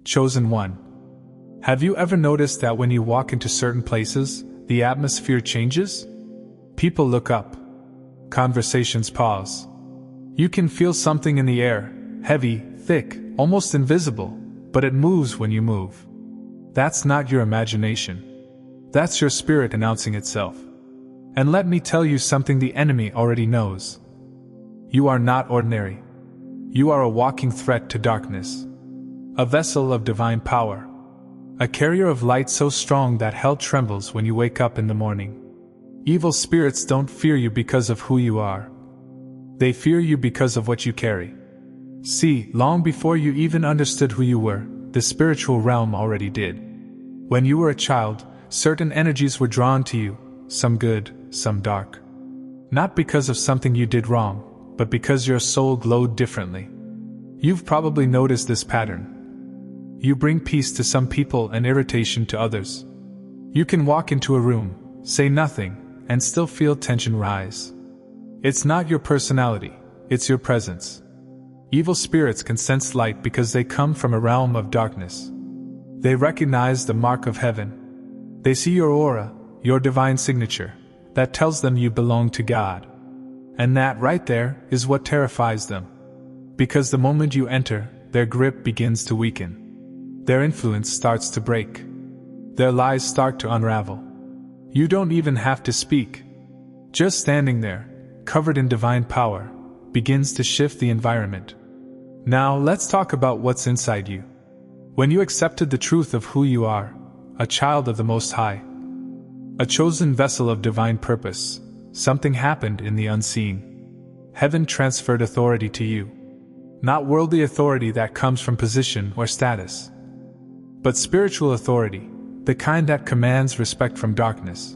Chosen one. Have you ever noticed that when you walk into certain places, the atmosphere changes? People look up. Conversations pause. You can feel something in the air, heavy, thick, almost invisible, but it moves when you move. That's not your imagination. That's your spirit announcing itself. And let me tell you something the enemy already knows. You are not ordinary. You are a walking threat to darkness. A vessel of divine power. A carrier of light so strong that hell trembles when you wake up in the morning. Evil spirits don't fear you because of who you are. They fear you because of what you carry. See, long before you even understood who you were, the spiritual realm already did. When you were a child, certain energies were drawn to you, some good, some dark. Not because of something you did wrong, but because your soul glowed differently. You've probably noticed this pattern. You bring peace to some people and irritation to others. You can walk into a room, say nothing, and still feel tension rise. It's not your personality, it's your presence. Evil spirits can sense light because they come from a realm of darkness. They recognize the mark of heaven. They see your aura, your divine signature, that tells them you belong to God. And that right there is what terrifies them. Because the moment you enter, their grip begins to weaken. Their influence starts to break. Their lies start to unravel. You don't even have to speak. Just standing there, covered in divine power, begins to shift the environment. Now let's talk about what's inside you. When you accepted the truth of who you are, a child of the Most High, a chosen vessel of divine purpose, something happened in the unseen. Heaven transferred authority to you. Not worldly authority that comes from position or status, but spiritual authority, the kind that commands respect from darkness.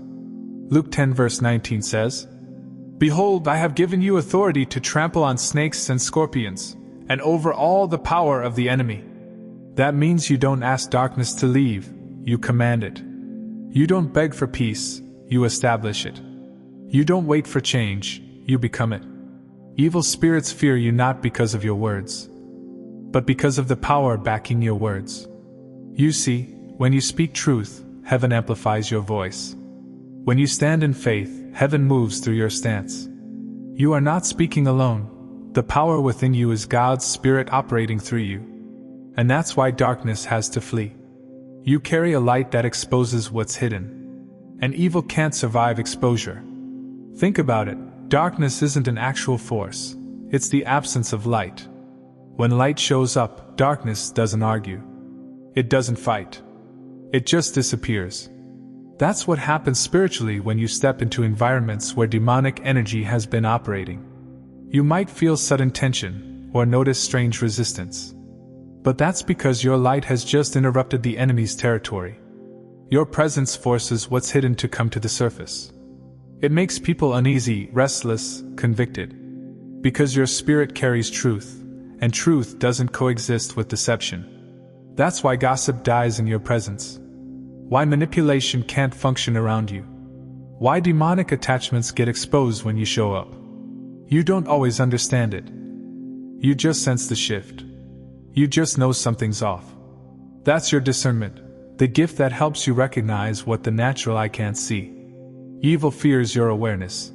Luke 10 verse 19 says, "Behold, I have given you authority to trample on snakes and scorpions, and over all the power of the enemy." That means you don't ask darkness to leave, you command it. You don't beg for peace, you establish it. You don't wait for change, you become it. Evil spirits fear you not because of your words, but because of the power backing your words. You see, when you speak truth, heaven amplifies your voice. When you stand in faith, heaven moves through your stance. You are not speaking alone. The power within you is God's Spirit operating through you. And that's why darkness has to flee. You carry a light that exposes what's hidden. And evil can't survive exposure. Think about it, darkness isn't an actual force, it's the absence of light. When light shows up, darkness doesn't argue. It doesn't fight. It just disappears. That's what happens spiritually when you step into environments where demonic energy has been operating. You might feel sudden tension, or notice strange resistance. But that's because your light has just interrupted the enemy's territory. Your presence forces what's hidden to come to the surface. It makes people uneasy, restless, convicted. Because your spirit carries truth, and truth doesn't coexist with deception. That's why gossip dies in your presence. Why manipulation can't function around you. Why demonic attachments get exposed when you show up. You don't always understand it. You just sense the shift. You just know something's off. That's your discernment, the gift that helps you recognize what the natural eye can't see. Evil fears your awareness.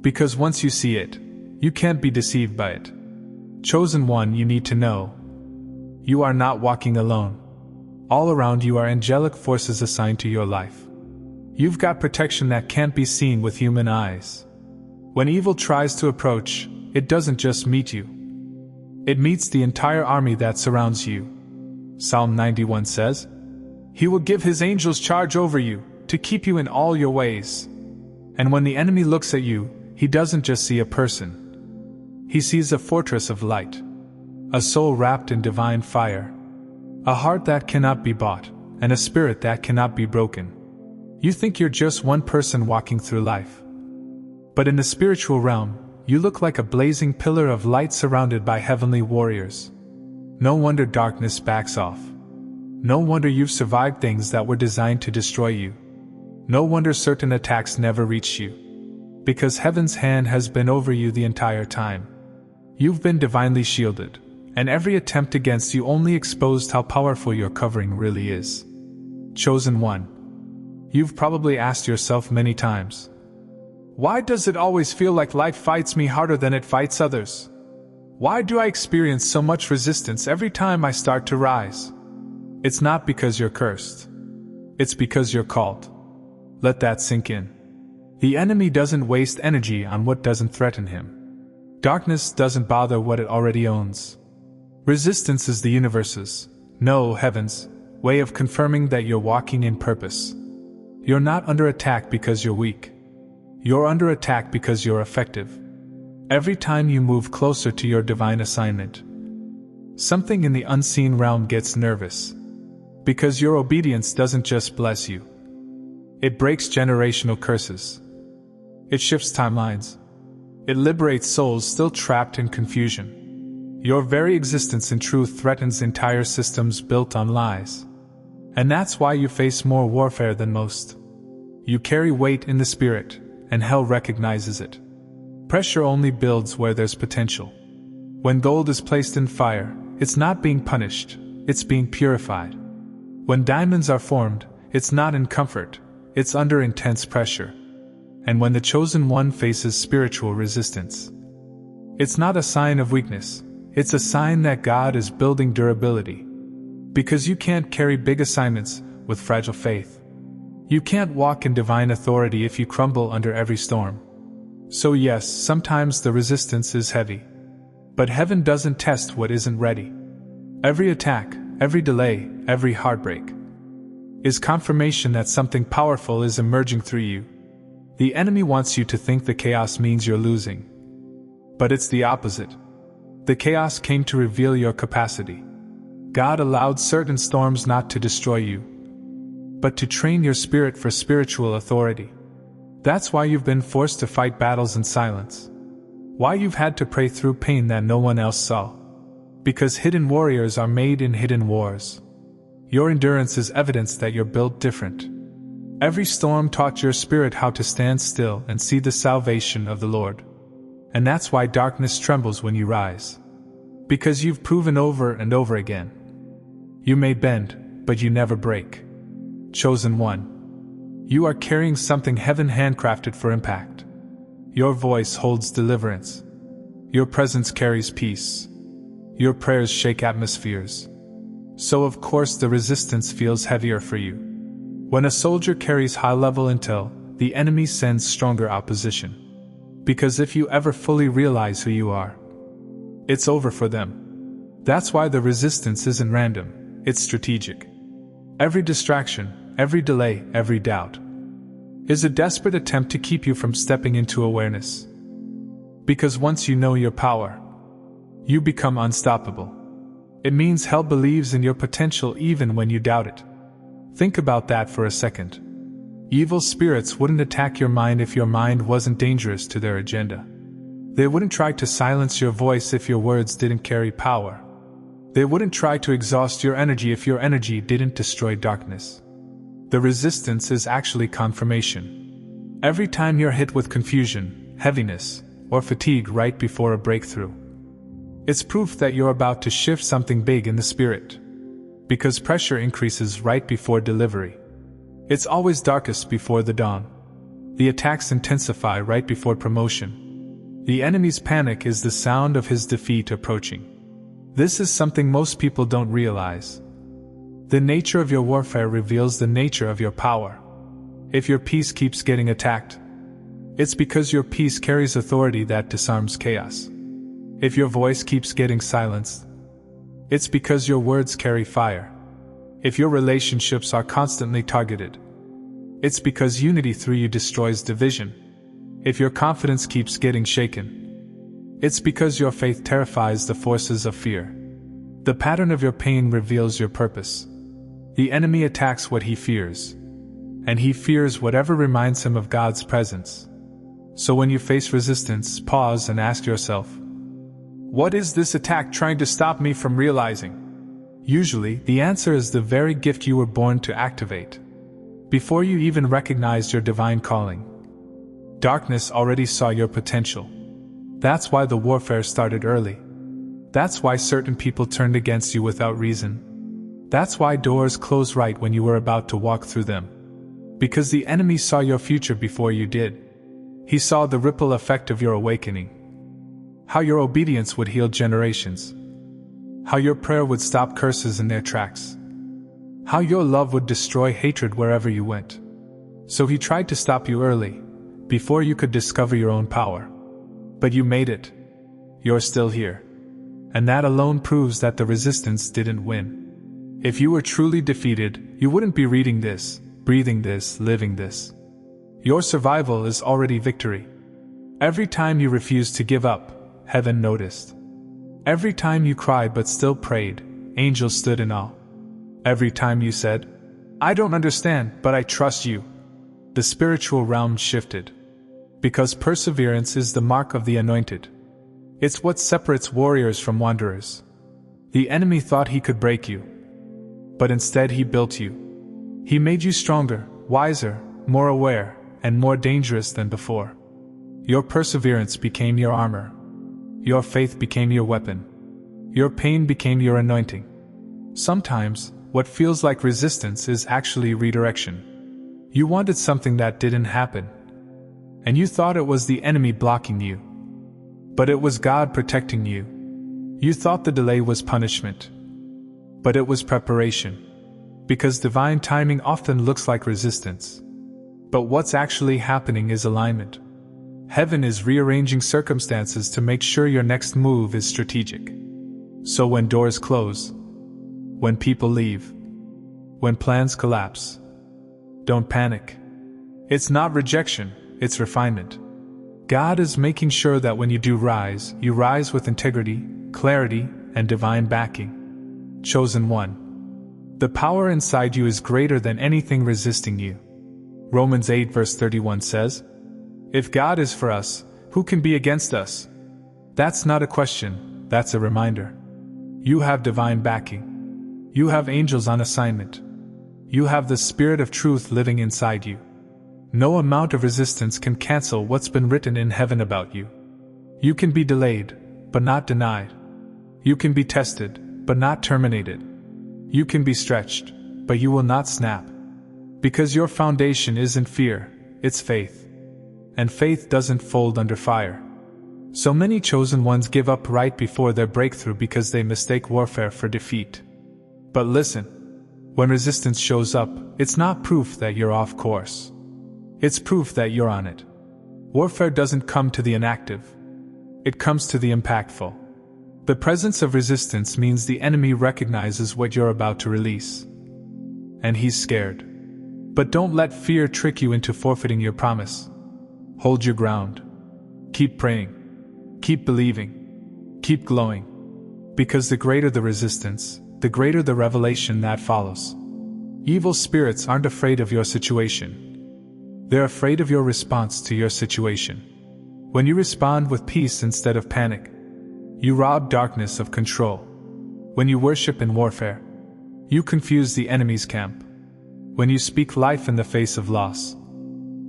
Because once you see it, you can't be deceived by it. Chosen one, you need to know. You are not walking alone. All around you are angelic forces assigned to your life. You've got protection that can't be seen with human eyes. When evil tries to approach, it doesn't just meet you. It meets the entire army that surrounds you. Psalm 91 says, "He will give his angels charge over you, to keep you in all your ways." And when the enemy looks at you, he doesn't just see a person. He sees a fortress of light. A soul wrapped in divine fire. A heart that cannot be bought, and a spirit that cannot be broken. You think you're just one person walking through life. But in the spiritual realm, you look like a blazing pillar of light surrounded by heavenly warriors. No wonder darkness backs off. No wonder you've survived things that were designed to destroy you. No wonder certain attacks never reach you. Because heaven's hand has been over you the entire time. You've been divinely shielded, and every attempt against you only exposed how powerful your covering really is. Chosen one. You've probably asked yourself many times, why does it always feel like life fights me harder than it fights others? Why do I experience so much resistance every time I start to rise? It's not because you're cursed. It's because you're called. Let that sink in. The enemy doesn't waste energy on what doesn't threaten him. Darkness doesn't bother what it already owns. Resistance is the universe's, no, heaven's, way of confirming that you're walking in purpose. You're not under attack because you're weak. You're under attack because you're effective. Every time you move closer to your divine assignment, something in the unseen realm gets nervous. Because your obedience doesn't just bless you. It breaks generational curses. It shifts timelines. It liberates souls still trapped in confusion. Your very existence in truth threatens entire systems built on lies. And that's why you face more warfare than most. You carry weight in the spirit, and hell recognizes it. Pressure only builds where there's potential. When gold is placed in fire, it's not being punished, it's being purified. When diamonds are formed, it's not in comfort, it's under intense pressure. And when the chosen one faces spiritual resistance, it's not a sign of weakness, it's a sign that God is building durability. Because you can't carry big assignments with fragile faith. You can't walk in divine authority if you crumble under every storm. So yes, sometimes the resistance is heavy. But heaven doesn't test what isn't ready. Every attack, every delay, every heartbreak is confirmation that something powerful is emerging through you. The enemy wants you to think the chaos means you're losing. But it's the opposite. The chaos came to reveal your capacity. God allowed certain storms not to destroy you, but to train your spirit for spiritual authority. That's why you've been forced to fight battles in silence. Why you've had to pray through pain that no one else saw. Because hidden warriors are made in hidden wars. Your endurance is evidence that you're built different. Every storm taught your spirit how to stand still and see the salvation of the Lord. And that's why darkness trembles when you rise. Because you've proven over and over again. You may bend, but you never break. Chosen one. You are carrying something heaven handcrafted for impact. Your voice holds deliverance. Your presence carries peace. Your prayers shake atmospheres. So of course the resistance feels heavier for you. When a soldier carries high-level intel, the enemy sends stronger opposition. Because if you ever fully realize who you are, it's over for them. That's why the resistance isn't random, it's strategic. Every distraction, every delay, every doubt is a desperate attempt to keep you from stepping into awareness. Because once you know your power, you become unstoppable. It means hell believes in your potential even when you doubt it. Think about that for a second. Evil spirits wouldn't attack your mind if your mind wasn't dangerous to their agenda. They wouldn't try to silence your voice if your words didn't carry power. They wouldn't try to exhaust your energy if your energy didn't destroy darkness. The resistance is actually confirmation. Every time you're hit with confusion, heaviness, or fatigue right before a breakthrough, it's proof that you're about to shift something big in the spirit. Because pressure increases right before delivery. It's always darkest before the dawn. The attacks intensify right before promotion. The enemy's panic is the sound of his defeat approaching. This is something most people don't realize. The nature of your warfare reveals the nature of your power. If your peace keeps getting attacked, it's because your peace carries authority that disarms chaos. If your voice keeps getting silenced, it's because your words carry fire. If your relationships are constantly targeted, it's because unity through you destroys division. If your confidence keeps getting shaken, it's because your faith terrifies the forces of fear. The pattern of your pain reveals your purpose. The enemy attacks what he fears, and he fears whatever reminds him of God's presence. So when you face resistance, pause and ask yourself, what is this attack trying to stop me from realizing? Usually, the answer is the very gift you were born to activate. Before you even recognized your divine calling, darkness already saw your potential. That's why the warfare started early. That's why certain people turned against you without reason. That's why doors closed right when you were about to walk through them. Because the enemy saw your future before you did. He saw the ripple effect of your awakening. How your obedience would heal generations. How your prayer would stop curses in their tracks. How your love would destroy hatred wherever you went. So he tried to stop you early, before you could discover your own power. But you made it. You're still here. And that alone proves that the resistance didn't win. If you were truly defeated, you wouldn't be reading this, breathing this, living this. Your survival is already victory. Every time you refused to give up, heaven noticed. Every time you cried but still prayed, angels stood in awe. Every time you said, "I don't understand, but I trust you," the spiritual realm shifted. Because perseverance is the mark of the anointed. It's what separates warriors from wanderers. The enemy thought he could break you. But instead he built you. He made you stronger, wiser, more aware, and more dangerous than before. Your perseverance became your armor. Your faith became your weapon. Your pain became your anointing. Sometimes, what feels like resistance is actually redirection. You wanted something that didn't happen. And you thought it was the enemy blocking you. But it was God protecting you. You thought the delay was punishment. But it was preparation. Because divine timing often looks like resistance. But what's actually happening is alignment. Heaven is rearranging circumstances to make sure your next move is strategic. So when doors close, when people leave, when plans collapse, don't panic. It's not rejection, it's refinement. God is making sure that when you do rise, you rise with integrity, clarity, and divine backing. Chosen one. The power inside you is greater than anything resisting you. Romans 8 verse 31 says, "If God is for us, who can be against us?" That's not a question, that's a reminder. You have divine backing. You have angels on assignment. You have the Spirit of truth living inside you. No amount of resistance can cancel what's been written in heaven about you. You can be delayed, but not denied. You can be tested, but not terminated. You can be stretched, but you will not snap. Because your foundation isn't fear, it's faith. And faith doesn't fold under fire. So many chosen ones give up right before their breakthrough because they mistake warfare for defeat. But listen, when resistance shows up, it's not proof that you're off course. It's proof that you're on it. Warfare doesn't come to the inactive. It comes to the impactful. The presence of resistance means the enemy recognizes what you're about to release. And he's scared. But don't let fear trick you into forfeiting your promise. Hold your ground. Keep praying. Keep believing. Keep glowing. Because the greater the resistance, the greater the revelation that follows. Evil spirits aren't afraid of your situation. They're afraid of your response to your situation. When you respond with peace instead of panic, you rob darkness of control. When you worship in warfare, you confuse the enemy's camp. When you speak life in the face of loss,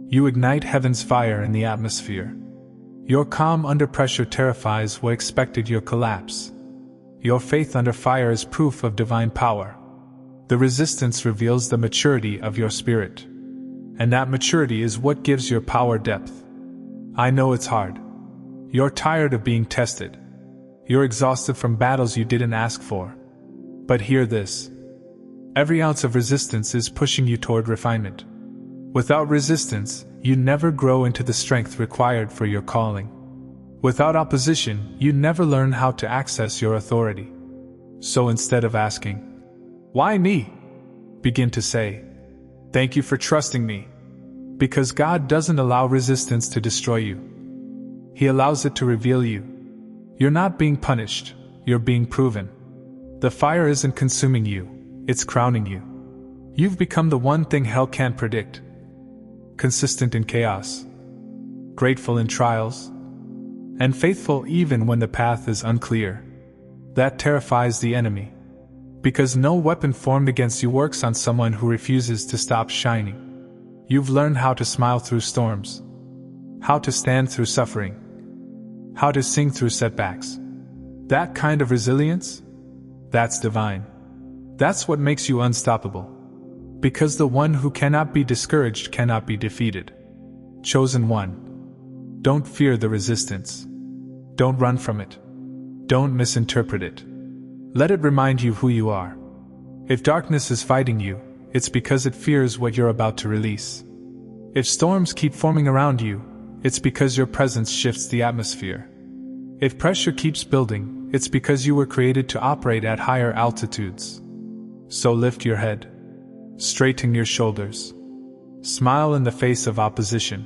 you ignite heaven's fire in the atmosphere. Your calm under pressure terrifies what expected your collapse. Your faith under fire is proof of divine power. The resistance reveals the maturity of your spirit. And that maturity is what gives your power depth. I know it's hard. You're tired of being tested. You're exhausted from battles you didn't ask for. But hear this. Every ounce of resistance is pushing you toward refinement. Without resistance, you never grow into the strength required for your calling. Without opposition, you never learn how to access your authority. So instead of asking, "Why me?" begin to say, "Thank you for trusting me." Because God doesn't allow resistance to destroy you. He allows it to reveal you. You're not being punished, you're being proven. The fire isn't consuming you, it's crowning you. You've become the one thing hell can't predict. Consistent in chaos, grateful in trials, and faithful even when the path is unclear. That terrifies the enemy. Because no weapon formed against you works on someone who refuses to stop shining. You've learned how to smile through storms, how to stand through suffering, how to sing through setbacks. That kind of resilience? That's divine. That's what makes you unstoppable. Because the one who cannot be discouraged cannot be defeated. Chosen one. Don't fear the resistance. Don't run from it. Don't misinterpret it. Let it remind you who you are. If darkness is fighting you, it's because it fears what you're about to release. If storms keep forming around you, it's because your presence shifts the atmosphere. If pressure keeps building, it's because you were created to operate at higher altitudes. So lift your head. Straighten your shoulders. Smile in the face of opposition.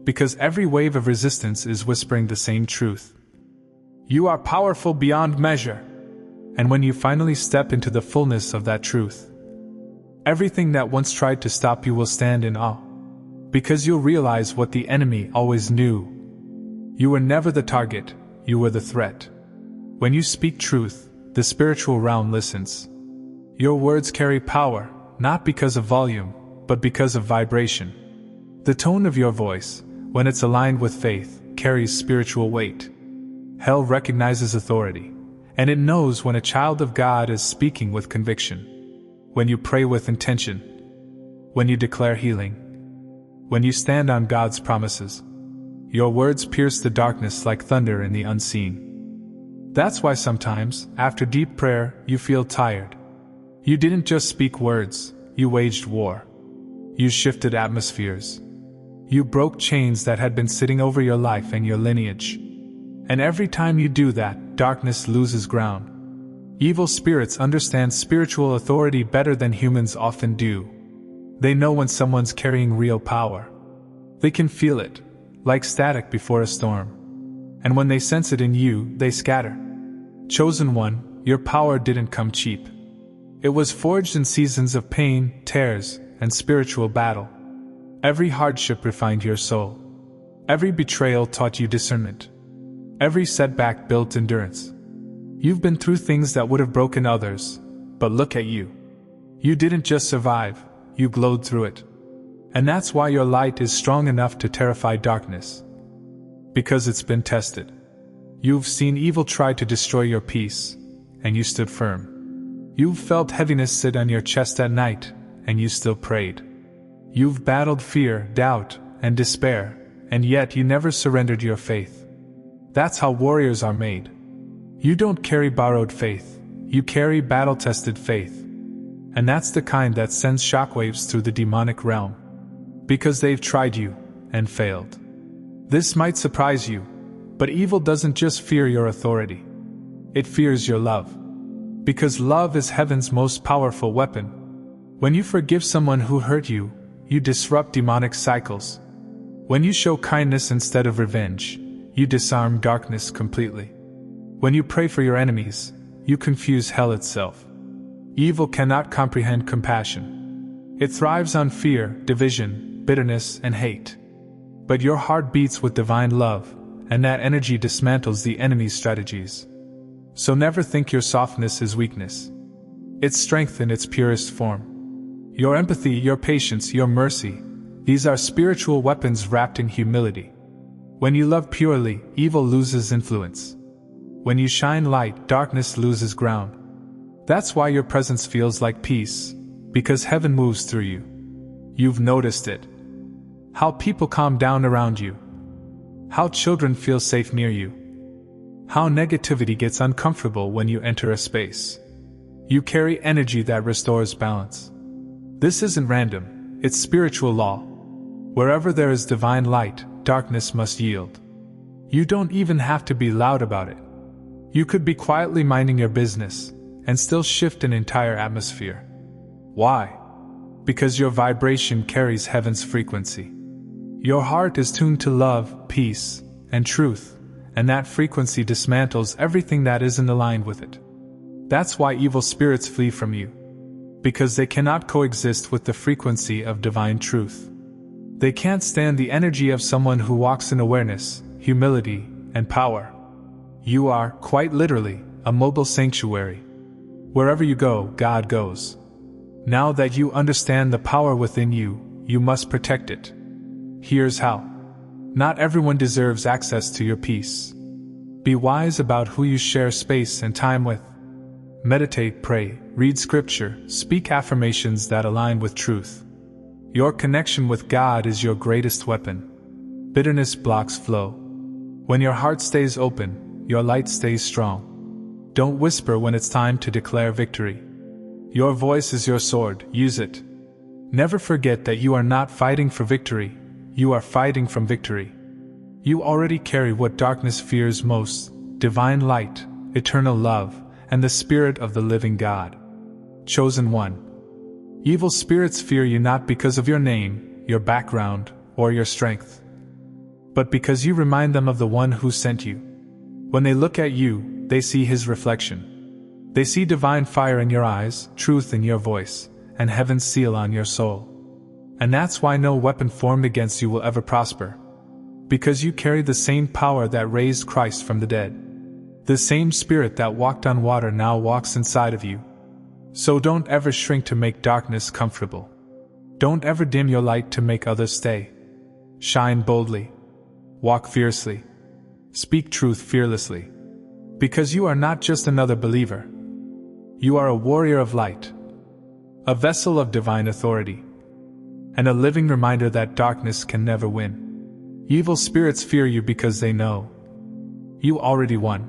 Because every wave of resistance is whispering the same truth. You are powerful beyond measure. And when you finally step into the fullness of that truth, everything that once tried to stop you will stand in awe. Because you'll realize what the enemy always knew. You were never the target, you were the threat. When you speak truth, the spiritual realm listens. Your words carry power, not because of volume, but because of vibration. The tone of your voice, when it's aligned with faith, carries spiritual weight. Hell recognizes authority, and it knows when a child of God is speaking with conviction. When you pray with intention. When you declare healing. When you stand on God's promises. Your words pierce the darkness like thunder in the unseen. That's why sometimes, after deep prayer, you feel tired. You didn't just speak words, you waged war. You shifted atmospheres. You broke chains that had been sitting over your life and your lineage. And every time you do that, darkness loses ground. Evil spirits understand spiritual authority better than humans often do. They know when someone's carrying real power. They can feel it, like static before a storm. And when they sense it in you, they scatter. Chosen one, your power didn't come cheap. It was forged in seasons of pain, tears, and spiritual battle. Every hardship refined your soul. Every betrayal taught you discernment. Every setback built endurance. You've been through things that would have broken others, but look at you. You didn't just survive, you glowed through it. And that's why your light is strong enough to terrify darkness. Because it's been tested. You've seen evil try to destroy your peace, and you stood firm. You've felt heaviness sit on your chest at night, and you still prayed. You've battled fear, doubt, and despair, and yet you never surrendered your faith. That's how warriors are made. You don't carry borrowed faith, you carry battle-tested faith. And that's the kind that sends shockwaves through the demonic realm. Because they've tried you, and failed. This might surprise you, but evil doesn't just fear your authority. It fears your love. Because love is heaven's most powerful weapon. When you forgive someone who hurt you, you disrupt demonic cycles. When you show kindness instead of revenge, you disarm darkness completely. When you pray for your enemies, you confuse hell itself. Evil cannot comprehend compassion. It thrives on fear, division, bitterness, and hate. But your heart beats with divine love, and that energy dismantles the enemy's strategies. So never think your softness is weakness. It's strength in its purest form. Your empathy, your patience, your mercy, these are spiritual weapons wrapped in humility. When you love purely, evil loses influence. When you shine light, darkness loses ground. That's why your presence feels like peace, because heaven moves through you. You've noticed it. How people calm down around you. How children feel safe near you. How negativity gets uncomfortable when you enter a space. You carry energy that restores balance. This isn't random, it's spiritual law. Wherever there is divine light, darkness must yield. You don't even have to be loud about it. You could be quietly minding your business, and still shift an entire atmosphere. Why? Because your vibration carries heaven's frequency. Your heart is tuned to love, peace, and truth, and that frequency dismantles everything that isn't aligned with it. That's why evil spirits flee from you. Because they cannot coexist with the frequency of divine truth. They can't stand the energy of someone who walks in awareness, humility, and power. You are, quite literally, a mobile sanctuary. Wherever you go, God goes. Now that you understand the power within you, you must protect it. Here's how. Not everyone deserves access to your peace. Be wise about who you share space and time with. Meditate, pray, read scripture, speak affirmations that align with truth. Your connection with God is your greatest weapon. Bitterness blocks flow. When your heart stays open, your light stays strong. Don't whisper when it's time to declare victory. Your voice is your sword, use it. Never forget that you are not fighting for victory, you are fighting from victory. You already carry what darkness fears most: divine light, eternal love, and the Spirit of the living God. Chosen one. Evil spirits fear you not because of your name, your background, or your strength, but because you remind them of the one who sent you. When they look at you, they see his reflection. They see divine fire in your eyes, truth in your voice, and heaven's seal on your soul. And that's why no weapon formed against you will ever prosper. Because you carry the same power that raised Christ from the dead. The same Spirit that walked on water now walks inside of you. So don't ever shrink to make darkness comfortable. Don't ever dim your light to make others stay. Shine boldly. Walk fiercely. Speak truth fearlessly. Because you are not just another believer. You are a warrior of light, a vessel of divine authority, and a living reminder that darkness can never win. Evil spirits fear you because they know you already won.